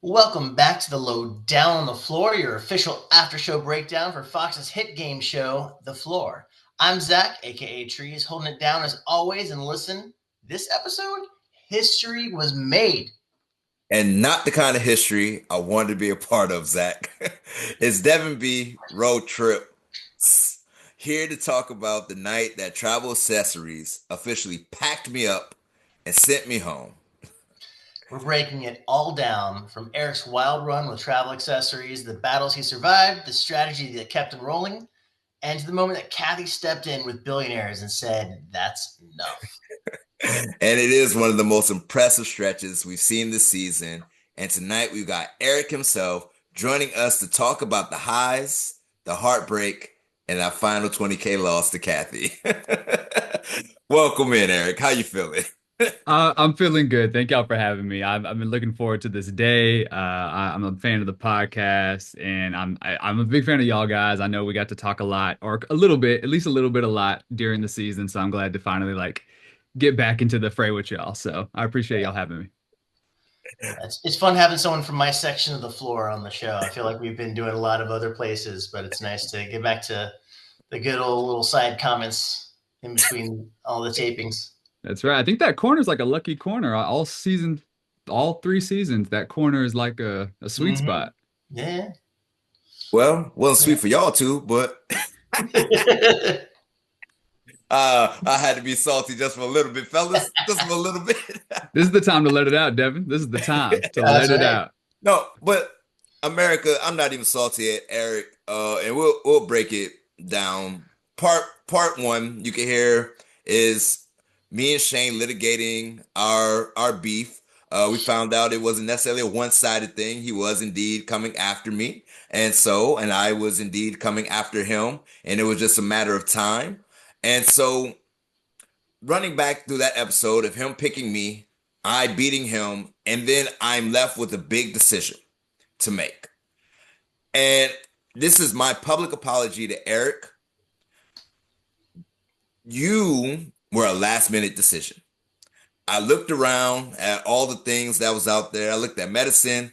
Welcome back to the Lowe Down on the Floor, your official after-show breakdown for Fox's hit game show, The Floor. I'm Zach, aka Trees, holding it down as always. And listen, this episode, history was made. And not the kind of history I wanted to be a part of, Zach. It's Devin B. Road Trip here to talk about the night that Travel Accessories officially packed me up and sent me home. We're breaking it all down from Eric's wild run with travel accessories, the battles he survived, the strategy that kept him rolling, and to the moment that Kathy stepped in with Billionaires and said, "That's enough." And it is one of the most impressive stretches we've seen this season. And tonight we've got Eric himself joining us to talk about the highs, the heartbreak, and our final 20K loss to Kathy. Welcome in, Eric. How you feeling? I'm feeling good. Thank y'all for having me. I've been looking forward to this day. I'm a fan of the podcast, and I'm a big fan of y'all guys. I know we got to talk a lot, or a little bit, at least a little bit, a lot during the season. So I'm glad to finally get back into the fray with y'all. So I appreciate y'all having me. It's fun having someone from my section of the floor on the show. I feel like we've been doing a lot of other places, but it's nice to get back to the good old little side comments in between all the tapings. That's right. I think that corner is like a lucky corner. All season, all 3 seasons, that corner is like a sweet spot. Yeah. Well, wasn't sweet for y'all too, but I had to be salty just for a little bit, fellas. Just for a little bit. This is the time to let it out, Devin. This is the time to let it out. No, but America, I'm not even salty at Eric. And we'll break it down. Part one, you can hear is me and Shane litigating our beef. We found out it wasn't necessarily a one-sided thing. He was indeed coming after me, and I was indeed coming after him, and it was just a matter of time. And so, running back through that episode of him picking me, I beating him, and then I'm left with a big decision to make. And this is my public apology to Eric. You were a last-minute decision. I looked around at all the things that was out there. I looked at medicine.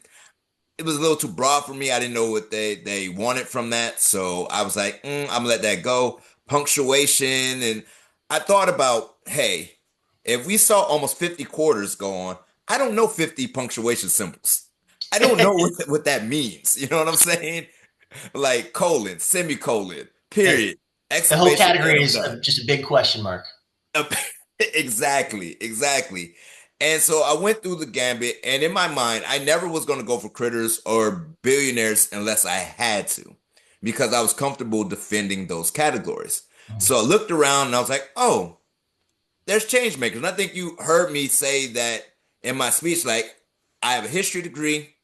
It was a little too broad for me. I didn't know what they wanted from that. So I was like, I'm going to let that go. Punctuation. And I thought about, hey, if we saw almost 50 quarters go on, I don't know 50 punctuation symbols. I don't know what that means. You know what I'm saying? Like colon, semicolon, period. The whole category is just a big question mark. Exactly. And so I went through the gambit, and in my mind, I never was going to go for critters or billionaires unless I had to, because I was comfortable defending those categories. So I looked around and I was like, oh, there's change makers. And I think you heard me say that in my speech, like, I have a history degree.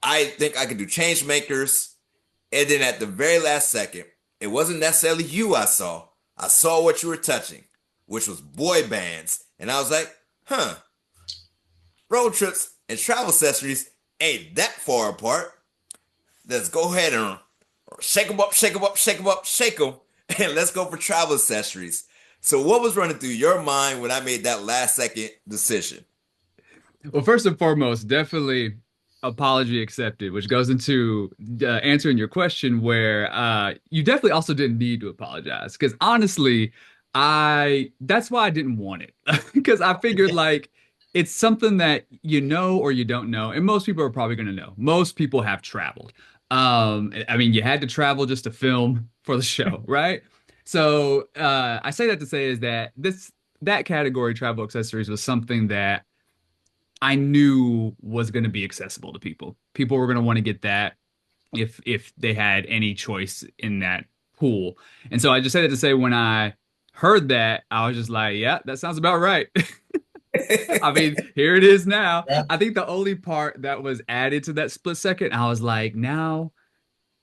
I think I can do change makers. And then at the very last second, it wasn't necessarily you I saw. I saw what you were touching, which was boy bands. And I was like, road trips and travel accessories ain't that far apart. Let's go ahead and shake them up, and let's go for travel accessories. So what was running through your mind when I made that last second decision? Well, first and foremost, definitely apology accepted, which goes into answering your question where you definitely also didn't need to apologize. Because honestly, that's why I didn't want it. Because I figured like it's something that you know or you don't know. And most people are probably going to know. Most people have traveled. I mean, you had to travel just to film for the show, right? So I say that to say is that that category, travel accessories, was something that I knew was going to be accessible to people. People were going to want to get that if they had any choice in that pool. And so I just say that to say when I heard that, I was just like, yeah, that sounds about right. I mean, here it is now. Yeah. I think the only part that was added to that split second, I was like, now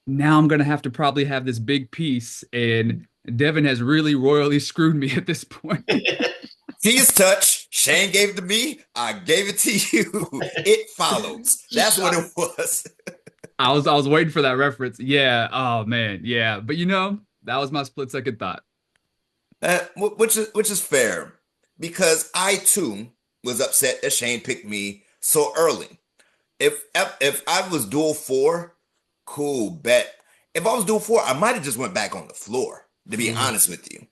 I'm going to have to probably have this big piece. And Devin has really royally screwed me at this point. His touch, Shane gave it to me, I gave it to you. It follows. That's what it was. I was waiting for that reference. Yeah. Oh man. Yeah. But that was my split second thought. Which is fair, because I too was upset that Shane picked me so early. if I was duel 4, cool, bet. If I was duel 4, I might have just went back on the floor, to be Mhm. honest with you.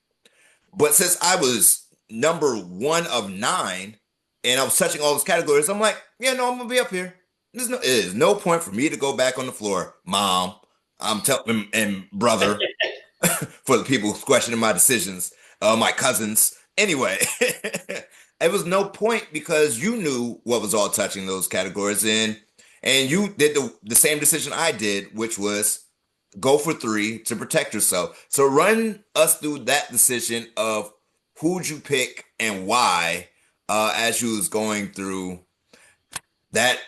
But since I was number 1 of 9 and I was touching all those categories, I'm like, yeah, no, I'm gonna be up here. There's no point for me to go back on the floor, mom. I'm telling and brother for the people questioning my decisions, my cousins. Anyway, it was no point because you knew what was all touching those categories and you did the same decision I did, which was go for 3 to protect yourself. So run us through that decision of who'd you pick and why as you was going through that.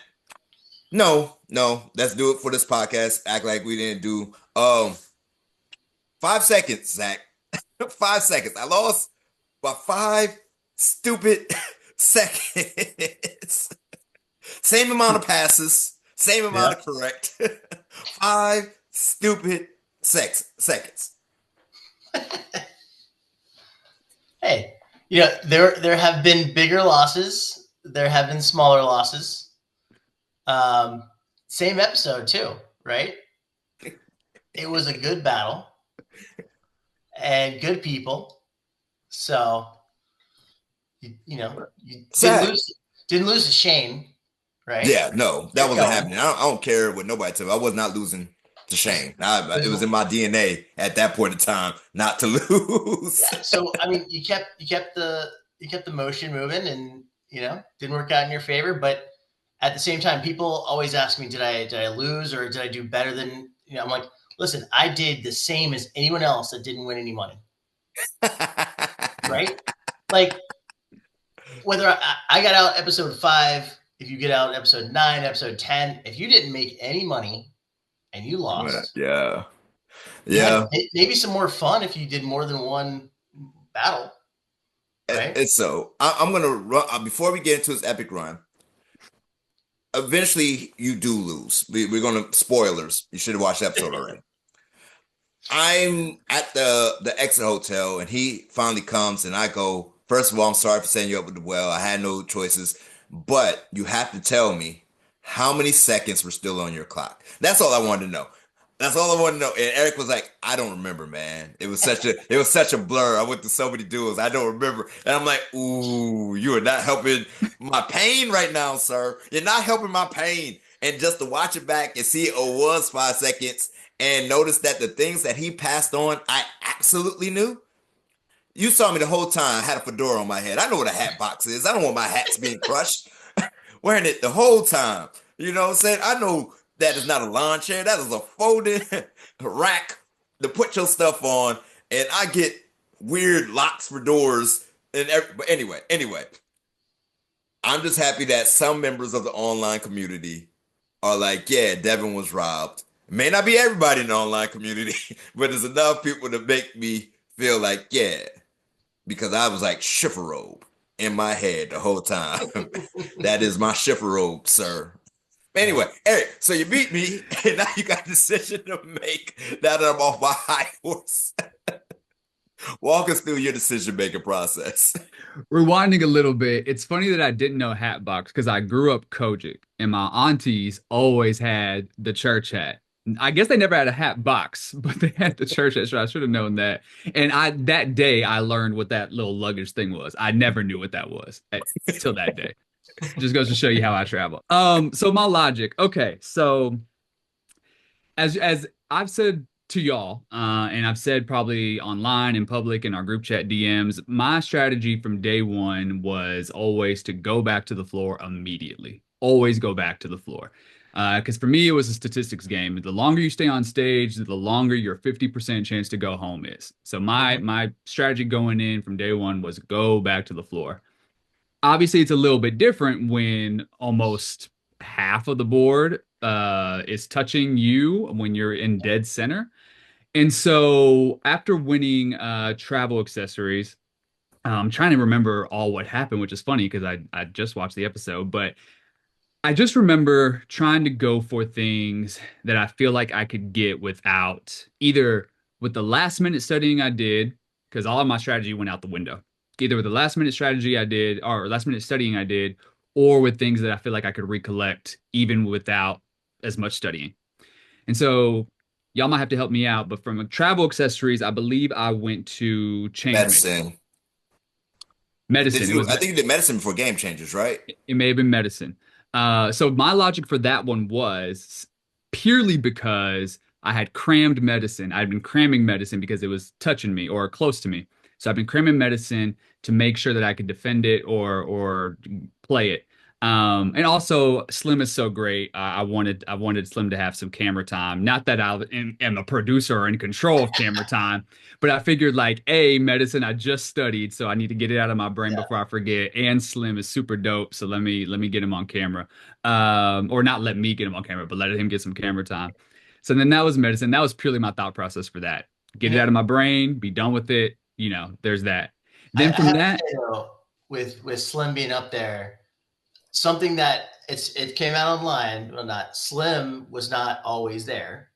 No, no, let's do it for this podcast. Act like we didn't do 5 seconds, Zach. 5 seconds. I lost by 5 stupid seconds. Same amount of passes, same amount Yeah. of correct. 5 stupid seconds. Hey, there have been bigger losses. There have been smaller losses. Same episode too, right? It was a good battle and good people. So you Zach. didn't lose to Shane, right? Yeah, no, that You're wasn't going. happening. I don't care what nobody tell me. I was not losing to Shane. It was in my DNA at that point in time not to lose. Yeah, so I mean, you kept the motion moving, and didn't work out in your favor. But at the same time, people always ask me, did I lose or did I do better than I'm like, listen, I did the same as anyone else that didn't win any money, right? Like whether I got out episode 5, if you get out episode 9, episode 10, if you didn't make any money and you lost, Yeah. you had Yeah. maybe some more fun if you did more than one battle, right? And so I'm gonna run before we get into this epic run. Eventually, you do lose. We're gonna spoilers. You should have watched the episode already. I'm at the exit hotel, and he finally comes, and I go, first of all, I'm sorry for setting you up with the well. I had no choices, but you have to tell me how many seconds were still on your clock. That's all I wanted to know. That's all I wanted to know. And Eric was like, I don't remember, man. It was such a blur. I went through so many duels. I don't remember. And I'm like, ooh, you are not helping my pain right now, sir. You're not helping my pain. And just to watch it back and see it was 5 seconds and notice that the things that he passed on, I absolutely knew. You saw me the whole time. I had a fedora on my head. I know what a hat box is. I don't want my hats being crushed. Wearing it the whole time. You know what I'm saying? I know that is not a lawn chair. That is a folded rack to put your stuff on. And I get weird locks for doors. But anyway, I'm just happy that some members of the online community are like, yeah, Devin was robbed. It may not be everybody in the online community, but there's enough people to make me feel like, yeah, because I was like chifforobe in my head the whole time. That is my chifforobe, sir. Anyway, Eric, so you beat me, and now you got a decision to make now that I'm off my high horse. Walk us through your decision-making process. Rewinding a little bit, it's funny that I didn't know Hatbox because I grew up Kojic, and my aunties always had the church hat. I guess they never had a hat box, but they had the church hat, so I should have known that. And that day I learned what that little luggage thing was. I never knew what that was until that day. Just goes to show you how I travel. So my logic. Okay, so as I've said to y'all, and I've said probably online in public in our group chat DMs, my strategy from day one was always to go back to the floor immediately. Always go back to the floor. Because for me, it was a statistics game. The longer you stay on stage, the longer your 50% chance to go home is. So my strategy going in from day one was go back to the floor. Obviously, it's a little bit different when almost half of the board is touching you when you're in dead center. And so after winning travel accessories, I'm trying to remember all what happened, which is funny because I just watched the episode, but I just remember trying to go for things that I feel like I could get without either with the last minute studying I did, because all of my strategy went out the window. Either with the last minute strategy I did or last minute studying I did, or with things that I feel like I could recollect even without as much studying. And so y'all might have to help me out, but from travel accessories, I believe I went to change making. Medicine. Did Medicine. It you? was I think you did medicine before Game Changers, right? it may have been medicine. So my logic for that one was purely because I had crammed medicine. I'd been cramming medicine because it was touching me or close to me. So I've been cramming medicine to make sure that I could defend it or play it. And also Slim is so great. I wanted Slim to have some camera time. Not that am a producer or in control of camera time, but I figured like medicine I just studied, so I need to get it out of my brain Yeah. before I forget. And Slim is super dope, so let me get him on camera. Or not let me get him on camera, but let him get some camera time. So then that was medicine. That was purely my thought process for that. Get it out of my brain, be done with it. There's that. I Then from have to that, say though, with Slim being up there, something that it came out online. Well, not Slim was not always there,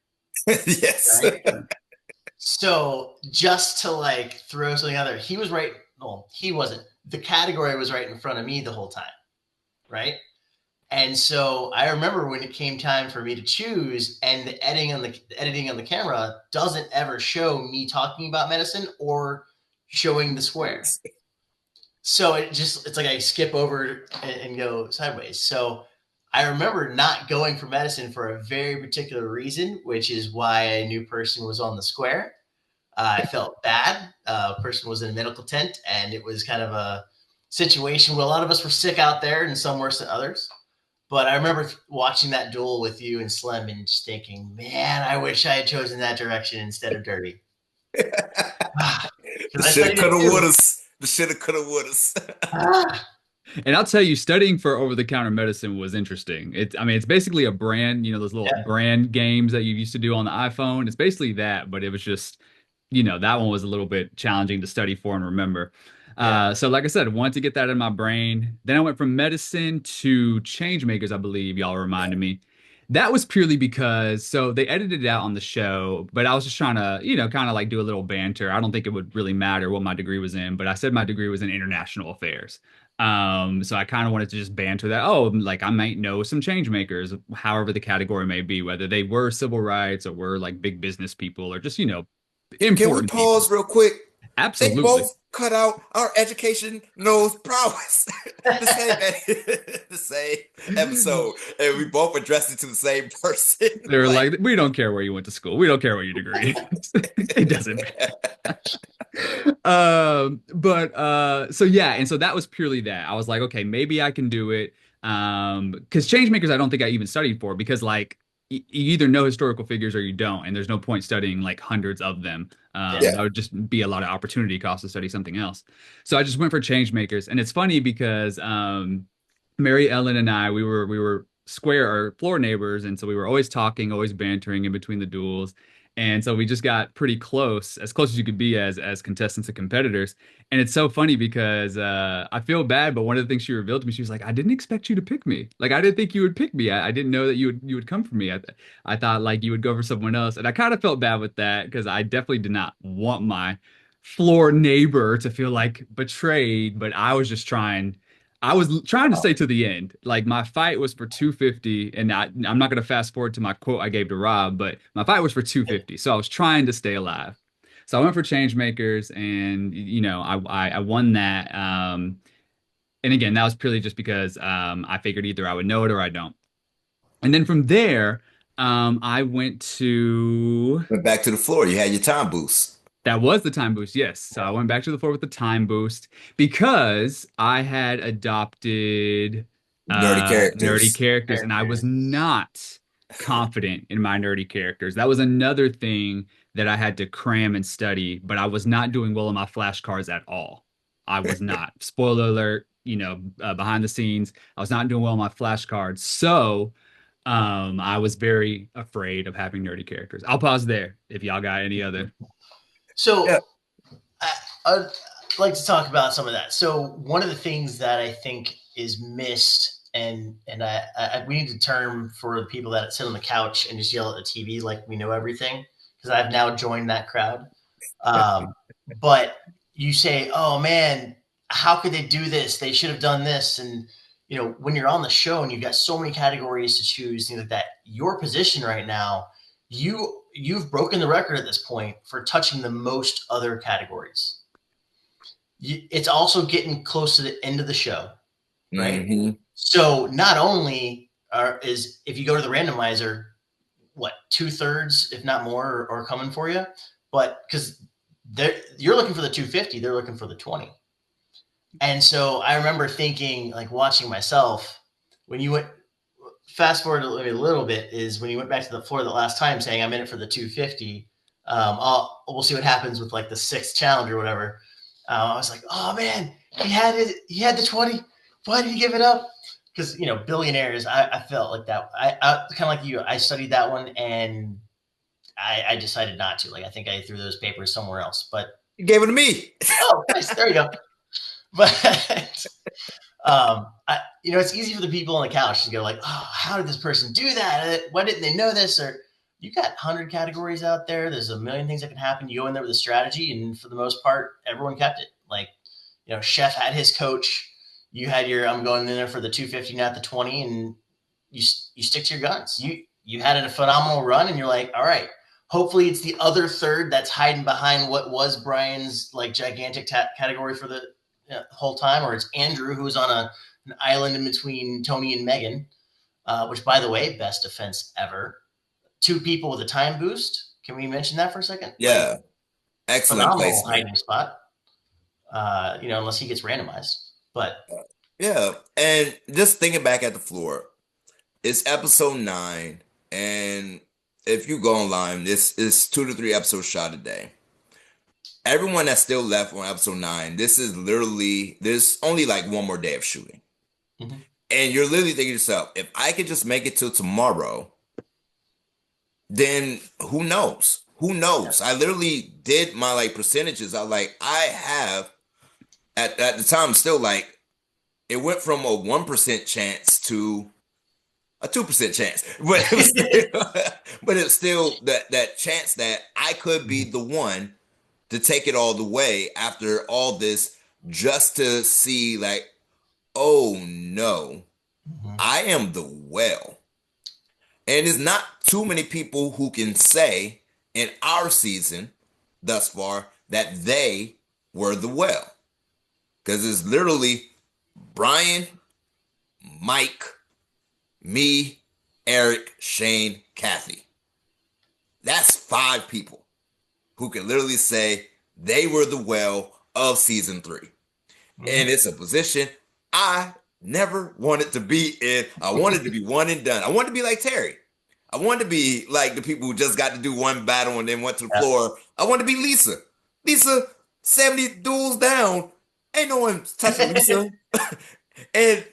Yes. right? So just to like throw something out there, he was right. Well, he wasn't. The category was right in front of me the whole time, right? And so I remember when it came time for me to choose, and the editing on the camera doesn't ever show me talking about medicine or showing the square. So it's like I skip over and go sideways. So I remember not going for medicine for a very particular reason, which is why a new person was on the square. I felt bad. A person was in a medical tent, and it was kind of a situation where a lot of us were sick out there, and some worse than others. But I remember watching that duel with you and Slim and just thinking, man, I wish I had chosen that direction instead of dirty. The Because I shoulda, studied it coulda, too. wouldas. The shoulda, coulda, wouldas. Ah, and I'll tell you, studying for over-the-counter medicine was interesting. It's basically a brand, those little yeah, brand games that you used to do on the iPhone. It's basically that, but it was just, that one was a little bit challenging to study for and remember. yeah. So like I said, wanted to get that in my brain. Then I went from medicine to change makers, I believe y'all reminded me. That was purely because so they edited it out on the show, but I was just trying to, kind of like do a little banter. I don't think it would really matter what my degree was in, but I said my degree was in international affairs. So I kind of wanted to just banter that, oh, like I might know some change makers, however the category may be, whether they were civil rights or were like big business people or just, Can we important people. pause real quick? They Absolutely. both cut out our education knows prowess. the same the same episode. And we both addressed it to the same person. They were Like like, we don't care where you went to school. We don't care what your degree is. It doesn't matter. But so yeah, and so that was purely that. I was like, okay, maybe I can do it. Because change makers, I don't think I even studied for because like you either know historical figures or you don't, and there's no point studying like hundreds of them. Yeah. That would just be a lot of opportunity cost to study something else. So I just went for change makers, and it's funny because Mary Ellen and I, we were square or floor neighbors, and so we were always talking, always bantering in between the duels. And so we just got pretty close as you could be as contestants and competitors. And it's so funny because I feel bad, but one of the things she revealed to me, she was like, "I didn't expect you to pick me. Like I didn't think you would pick me. I didn't know that you would come for me. I thought like you would go for someone else." And I kind of felt bad with that because I definitely did not want my floor neighbor to feel like betrayed, but I was trying to stay to the end. Like my fight was for 250, and I'm not going to fast forward to my quote I gave to Rob, but my fight was for 250. So I was trying to stay alive. So I went for change makers, and I won that. And again, that was purely just because I figured either I would know it or I don't. And then from there, I went to went back to the floor. You had your time boost. that was the time boost, yes. So I went back to the floor with the time boost because I had adopted Nerdy nerdy characters. characters and I was not confident in my nerdy characters. That was another thing that I had to cram and study, but I was not doing well on my flashcards at all. I was not. Spoiler alert, behind the scenes, I was not doing well on my flashcards. So I was very afraid of having nerdy characters. I'll pause there if y'all got any other. So I'd like to talk about some of that. So one of the things that I think is missed, and we need a term for the people that sit on the couch and just yell at the TV like we know everything, because I've now joined that crowd. But you say, "Oh man, how could they do this? They should have done this," and when you're on the show and you've got so many categories to choose, things like that, your position right now, you've broken the record at this point for touching the most other categories. It's also getting close to the end of the show, right? Mm-hmm. So not only is if you go to the randomizer, what 2/3, if not more, are coming for you, but because you're looking for the 250, they're looking for the 20. And so I remember thinking, like watching myself, when you went fast forward a little bit, is when you went back to the floor the last time saying I'm in it for the 250. We'll see what happens with like the sixth challenge or whatever. I was like, oh man, he had it. He had the 20. Why did he give it up? Because Billionaires, I felt like that. I kind of like you. I studied that one and I decided not to. Like I think I threw those papers somewhere else. But You gave it to me. oh, nice. There you go. But it's easy for the people on the couch to go like, oh, how did this person do that? Why didn't they know this? Or you got 100 categories out there. There's a million things that can happen. You go in there with a strategy, and for the most part, everyone kept it. Like, Chef had his coach. You had your, I'm going in there for the 250, not the 20, and you stick to your guns. You had a phenomenal run, and you're like, all right, hopefully it's the other third that's hiding behind what was Brian's like gigantic category for the whole time, or it's Andrew who's on an island in between Tony and Megan, which, by the way, best defense ever. 2 people with a time boost. Can we mention that for a second? Yeah, like, excellent phenomenal hiding spot. Unless he gets randomized. But yeah, and just thinking back at the floor, it's episode 9, and if you go online, this is 2 to 3 episodes shot a day. Everyone that's still left on episode 9, this is literally, there's only like one more day of shooting. Mm-hmm. And you're literally thinking to yourself, if I could just make it till tomorrow, then who knows? Who knows? I literally did my like percentages. I have at the time still like, it went from a 1% chance to a 2% chance, but it was still that chance that I could be the one to take it all the way after all this, just to see like, oh no, I am the well. And there's not too many people who can say in our season thus far that they were the well. Because it's literally Brian, Mike, me, Eric, Shane, Kathy. That's 5 people who can literally say they were the well of season 3. Mm-hmm. And it's a position I never wanted to be in. I wanted to be one and done. I wanted to be like Terry. I wanted to be like the people who just got to do one battle and then went to the floor. I wanted to be Lisa. Lisa, 70 duels down. Ain't no one touching Lisa. and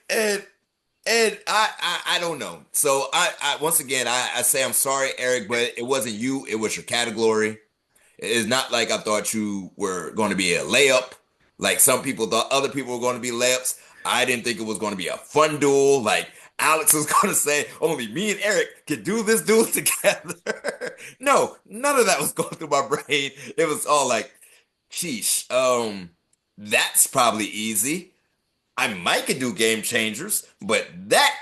I don't know. So I once again, I say I'm sorry, Eric, but it wasn't you. It was your category. It's not like I thought you were going to be a layup. Like some people thought other people were going to be layups. I didn't think it was going to be a fun duel. Like Alex was going to say, only me and Eric can do this duel together. No, none of that was going through my brain. It was all like, sheesh, that's probably easy. I might could do game changers, but that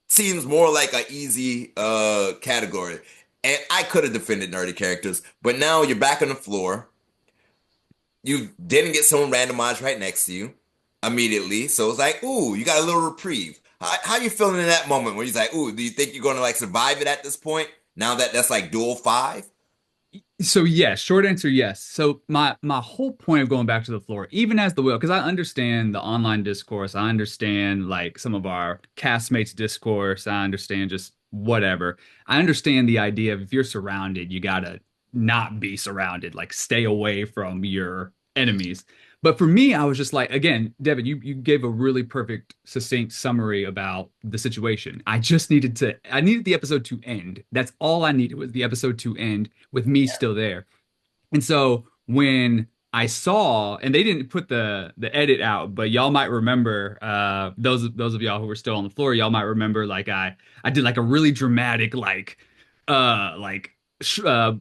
seems more like an easy category. And I could have defended nerdy characters, but now you're back on the floor. You didn't get someone randomized right next to you immediately. So it's like, ooh, you got a little reprieve. How you feeling in that moment when he's like, ooh, do you think you're going to like survive it at this point? Now that's like duel 5? So yes, short answer, yes. So my whole point of going back to the floor, even as the wheel, because I understand the online discourse, I understand like some of our castmates' discourse, I understand just whatever. I understand the idea of if you're surrounded, you gotta not be surrounded, like stay away from your enemies. But for me, I was just like, again, Devin, you gave a really perfect, succinct summary about the situation. I needed the episode to end. That's all I needed, was the episode to end with me still there. And so when I saw, and they didn't put the edit out, but y'all might remember, those of y'all who were still on the floor, y'all might remember like I did like a really dramatic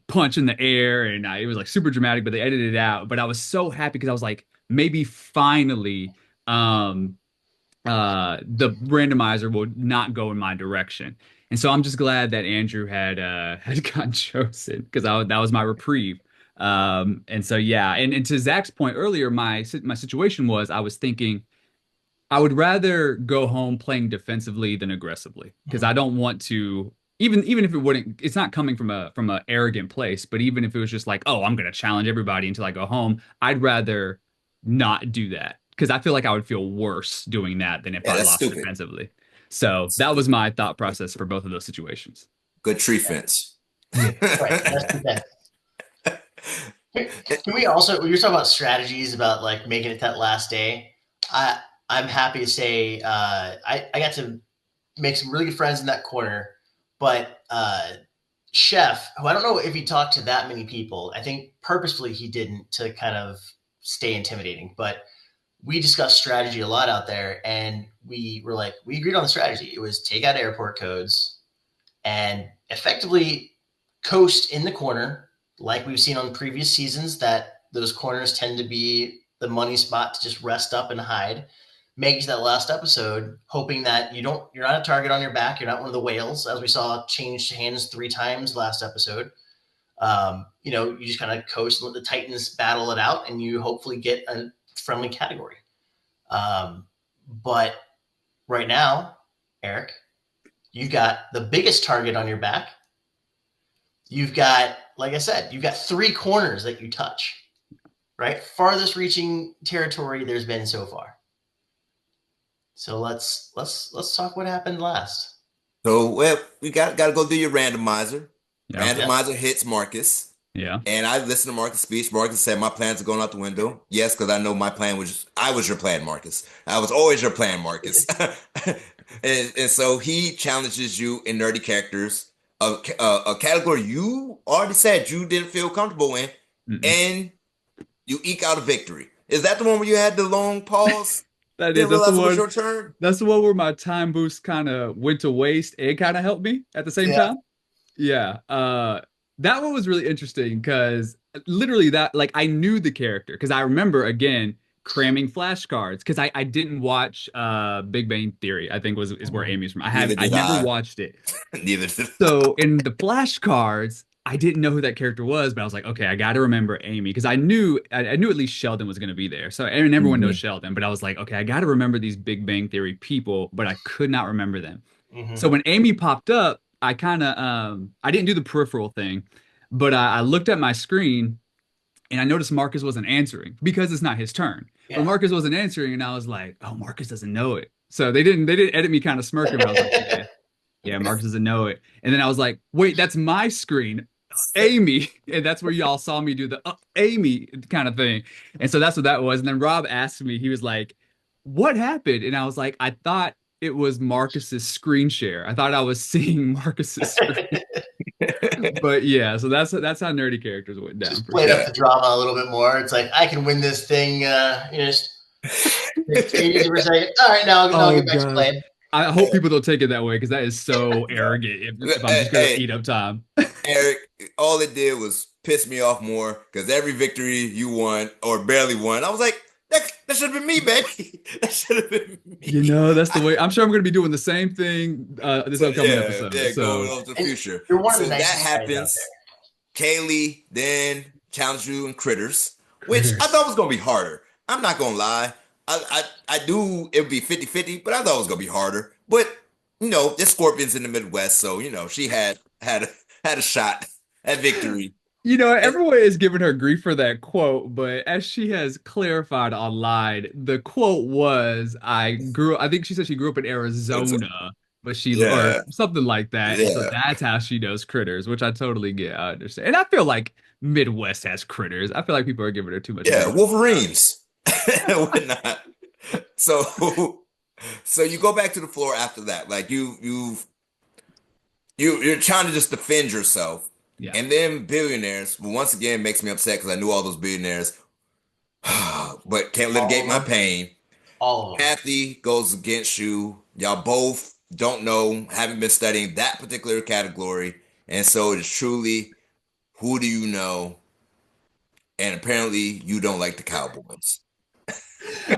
punch in the air, and it was like super dramatic, but they edited it out. But I was so happy because I was like, maybe finally the randomizer will not go in my direction. And so I'm just glad that Andrew had had gotten chosen because that was my reprieve. And so yeah, and to Zach's point earlier, my situation was I was thinking I would rather go home playing defensively than aggressively because I don't want to even if it wouldn't it's not coming from a arrogant place, but even if it was just like, oh, I'm gonna challenge everybody until I go home, I'd rather not do that because I feel like I would feel worse doing that than if Yeah, I that's lost stupid. defensively. So That's that was stupid. my thought process for both of those situations. Good tree fence. Yeah, right. That's the best. Can we also, when you're talking about strategies about like making it that last day, I I'm happy to say I got to make some really good friends in that corner, but Chef, who I don't know if he talked to that many people, I think purposefully he didn't to kind of stay intimidating, but we discussed strategy a lot out there, and we were like, we agreed on the strategy. It was take out airport codes and effectively coast in the corner, like we've seen on previous seasons, that those corners tend to be the money spot to just rest up and hide. Make that last episode, hoping that you're not a target on your back, you're not one of the whales, as we saw change hands 3 times last episode. You just kind of coast and let the Titans battle it out, and you hopefully get a friendly category. But right now, Eric, you've got the biggest target on your back. You've got, like I said, you've got 3 corners that you touch, right? Farthest reaching territory there's been so far. So let's talk what happened last. So well, we got to go do your randomizer. Yeah. Yep. Randomizer hits Marcus. Yeah. And I listened to Marcus' speech. Marcus said, my plans are going out the window. Yes, because I know my plan I was your plan, Marcus. I was always your plan, Marcus. and so he challenges you in nerdy characters, a category you already said you didn't feel comfortable in, Mm-mm. and you eke out a victory. Is that the one where you had the long pause? That is Didn't that's the realize it was one your turn? that's the one where my time boost kind of went to waste and kind of helped me at the same Yeah. time. Yeah. That one was really interesting because literally that like I knew the character because I remember again cramming flashcards because I didn't watch Big Bang Theory, I think was is where Amy's from. Neither I did never I. watched it. Neither did I. So in the flashcards, I didn't know who that character was, but I was like, okay, I got to remember Amy because I knew at least Sheldon was going to be there. So and everyone knows Sheldon, but I was like, okay, I got to remember these Big Bang Theory people, but I could not remember them. Mm-hmm. So when Amy popped up, I kind of I didn't do the peripheral thing, but I looked at my screen and I noticed Marcus wasn't answering because it's not his turn. But Yeah. Marcus wasn't answering, and I was like, oh, Marcus doesn't know it. So they didn't edit me kind of smirking, but I was like, yeah, yeah, Marcus doesn't know it. And then I was like, wait, that's my screen. Amy. And that's where y'all saw me do the Amy kind of thing. And so that's what that was. And then Rob asked me, he was like, what happened? And I was like, I thought it was Marcus's screen share. I thought I was seeing Marcus's screen. But yeah, so that's how nerdy characters went down Just for played sure. up the drama a little bit more. It's like I can win this thing. Just take it for a second. All right, now I'll Oh get back to God. playing. I hope people don't take it that way because that is so arrogant if I'm just gonna Hey, eat up time. Eric, all it did was piss me off more because every victory you won or barely won, I was like, that should have been me, baby. That should have been You me. know, that's the way. I'm sure I'm going to be doing the same thing this So upcoming yeah, episode. yeah, going So, on to the And future. you're one of the So that nicest guys out happens. Kaylee then challenged you in critters, which I critters. thought was gonna be harder. I'm not gonna lie. I knew it would be 50-50, but I thought it was gonna be harder. But there's scorpions in the Midwest, so she had a shot at victory. You know, And everyone is giving her grief for that quote, but as she has clarified online, the quote was, I think she said she grew up in Arizona, but or yeah, something like that. And so yeah, that's how she knows critters, which I totally get. I understand. And I feel like Midwest has critters. I feel like people are giving her too much yeah, credit. Wolverines and whatnot. So, so you go back to the floor after that. Like you're trying to just defend yourself. Yeah. And then billionaires, well, once again, makes me upset because I knew all those billionaires, but can't All litigate of my them. pain. All of them. Kathy goes against you. Y'all both don't know, haven't been studying that particular category. And so it's truly, who do you know? And apparently you don't like the Cowboys.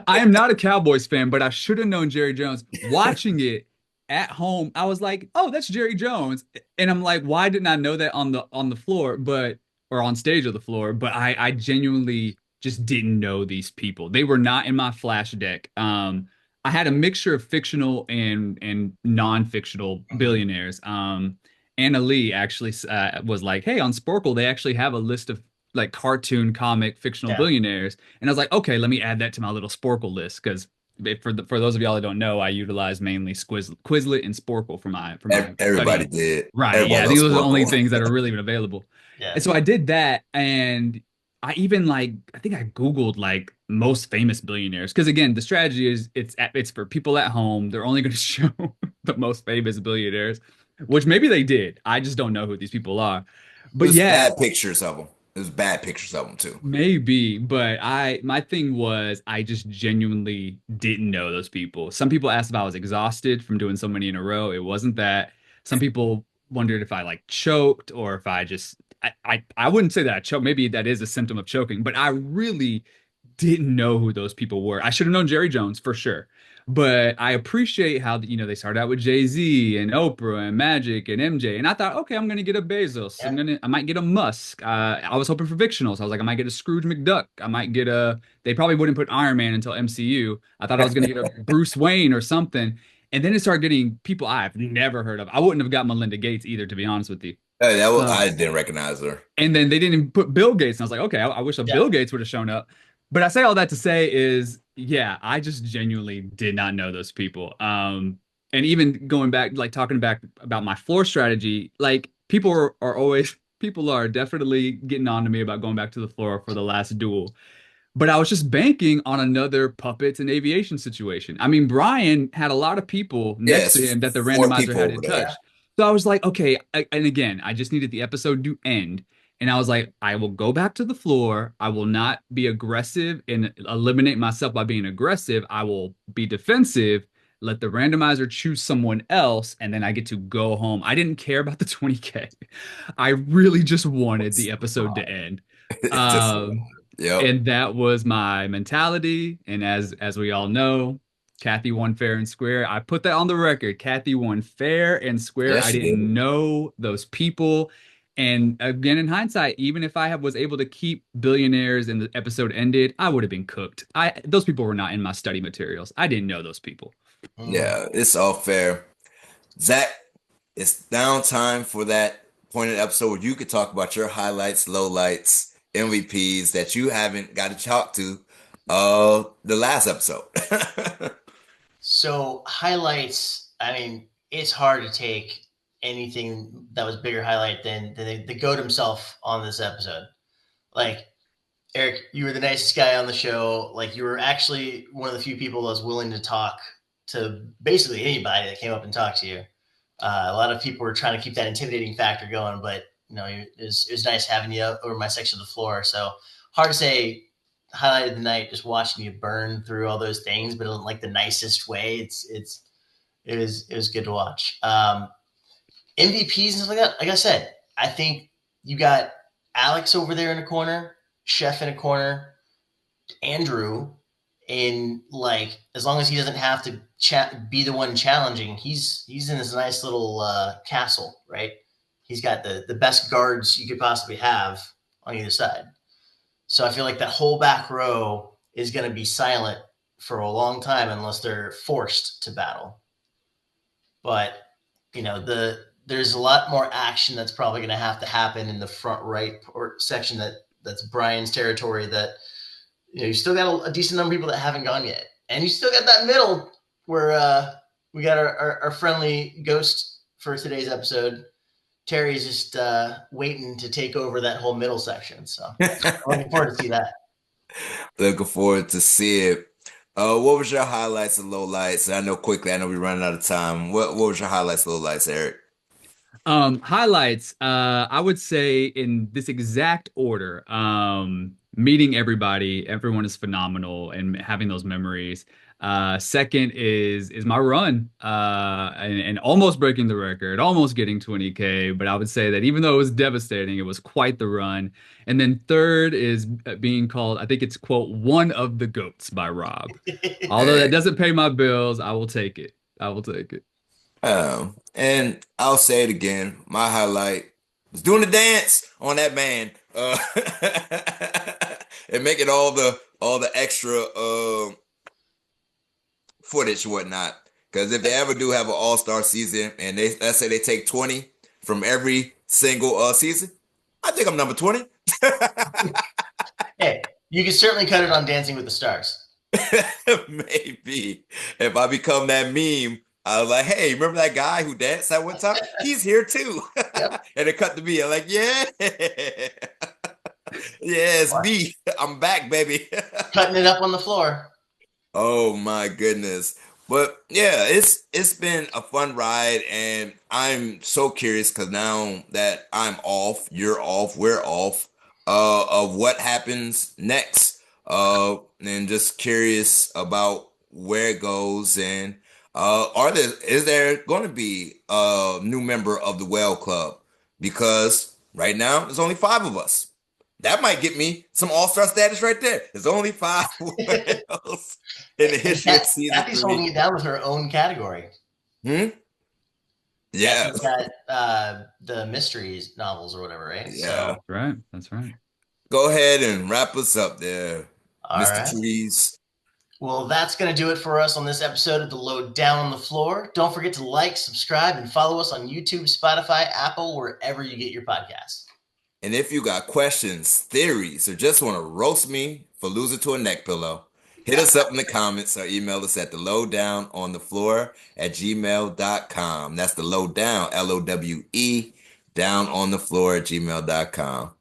I am not a Cowboys fan, but I should have known Jerry Jones. Watching it at home, I was like, "Oh, that's Jerry Jones," and I'm like, "Why didn't I know that on the floor, but or on stage of the floor?" But I genuinely just didn't know these people. They were not in my flash deck. I had a mixture of fictional and non-fictional billionaires. Anna Lee actually was like, "Hey, on Sporkle, they actually have a list of like cartoon comic fictional Yeah. billionaires." And I was like, okay, let me add that to my little Sporkle list because for those of y'all that don't know, I utilize mainly Quizlet and Sporkle for my Everybody studying. did. Right. Yeah, Everybody I think knows those are the only Sparkle. things that are really even available. Yeah. And so I did that, and I even like I think I Googled like most famous billionaires because again, the strategy is it's for people at home. They're only going to show the most famous billionaires, which maybe they did. I just don't know who these people are. It But was yeah, bad pictures of them. It was bad pictures of them too. maybe, but my thing was I just genuinely didn't know those people. Some people asked if I was exhausted from doing so many in a row. It wasn't that. Some people wondered if I like choked or if I just I wouldn't say that I choked. Maybe that is a symptom of choking, but I really didn't know who those people were. I should have known Jerry Jones for sure. But I appreciate how they started out with Jay-Z and Oprah and Magic and MJ. And I thought, okay, I'm gonna get a Bezos. Yeah. I might get a Musk. I was hoping for fictionals. I was like, I might get a Scrooge McDuck. I might get a they probably wouldn't put Iron Man until MCU. I thought I was gonna get a Bruce Wayne or something. And then it started getting people I've never heard of. I wouldn't have got Melinda Gates either, to be honest with you. I didn't recognize her. And then they didn't even put Bill Gates. And I was like, okay, I wish a Yeah. Bill Gates would have shown up. But I say all that to say is, yeah, I just genuinely did not know those people. And even going back, like talking back about my floor strategy, like are always, people are definitely getting on to me about going back to the floor for the last duel. But I was just banking on another puppets and aviation situation. I mean, Brian had a lot of people next to Yes, him that the four randomizer people had over in there. Yeah. touch. So I was like, okay. And again, I just needed the episode to end. And I was like, I will go back to the floor. I will not be aggressive and eliminate myself by being aggressive. I will be defensive, let the randomizer choose someone else, and then I get to go home. I didn't care about the 20K. I really just wanted the episode to end. Just Um, yep. and that was my mentality. And as we all know, Kathy won fair and square. I put that on the record. Kathy won fair and square. Yes, I she did. didn't know those people. And again, in hindsight, even if I was able to keep billionaires and the episode ended, I would have been cooked. Those people were not in my study materials. I didn't know those people. Mm. Yeah, it's all fair. Zach, it's down time for that point in the episode where you could talk about your highlights, lowlights, MVPs that you haven't got to talk to the last episode. So highlights, I mean, it's hard to take anything that was bigger highlight than the goat himself on this episode. Like Eric, you were the nicest guy on the show. Like you were actually one of the few people that was willing to talk to basically anybody that came up and talked to you. A lot of people were trying to keep that intimidating factor going, but it was nice having you over my section of the floor. So hard to say highlight of the night, just watching you burn through all those things, but in like the nicest way. It was good to watch. MVPs and stuff like that. Like I said, I think you got Alex over there in a corner, Chef in a corner, Andrew in like as long as he doesn't have to be the one challenging, he's in this nice little castle, right? He's got the best guards you could possibly have on either side. So I feel like that whole back row is going to be silent for a long time unless they're forced to battle. But there's a lot more action that's probably going to have to happen in the front right or section that's Brian's territory. That you still got a decent number of people that haven't gone yet, and you still got that middle where we got our friendly ghost for today's episode. Terry's just waiting to take over that whole middle section. So I'm looking forward to see that. Looking forward to see it. What was your highlights and lowlights? I know quickly, I know we're running out of time. What was your highlights, lowlights, Eric? Highlights, I would say in this exact order. meeting everybody. Everyone is phenomenal and having those memories. Second is my run, and almost breaking the record, almost getting 20K. But I would say that even though it was devastating, it was quite the run. And then third is being called, I think it's quote, one of the GOATs by Rob. Although that doesn't pay my bills, I will take it. I will take it. And I'll say it again. My highlight was doing the dance on that band, and making all the extra footage and whatnot. Because if they ever do have an all-star season, and let's say they take 20 from every single season, I think I'm number 20. Hey, you can certainly cut it on Dancing with the Stars. Maybe if I become that meme, I was like, hey, remember that guy who danced that one time? He's here too. Yep. And it cut to me. I'm like, yeah. Yeah, it's me. I'm back, baby. Cutting it up on the floor. Oh my goodness. But yeah, it's been a fun ride, and I'm so curious because now that I'm off, you're off, we're off, of what happens next. And just curious about where it goes, and is there going to be a new member of the Whale Club? Because right now there's only 5 of us. That might get me some all-star status right there. There's only 5 whales in the history of season Kathy's 3. holding it down with her own category. Yeah. Kathy's got the mysteries novels or whatever, right? Yeah. So, Right. That's right. Go ahead and wrap us up there, all Mr. right. Trees. Well, that's going to do it for us on this episode of the Lowe Down on the Floor. Don't forget to like, subscribe, and follow us on YouTube, Spotify, Apple, wherever you get your podcasts. And if you got questions, theories, or just want to roast me for losing to a neck pillow, hit us up in the comments or email us at the lowdownonthefloor@gmail.com. That's the Lowe Down, LOWE, down on the floor at gmail.com.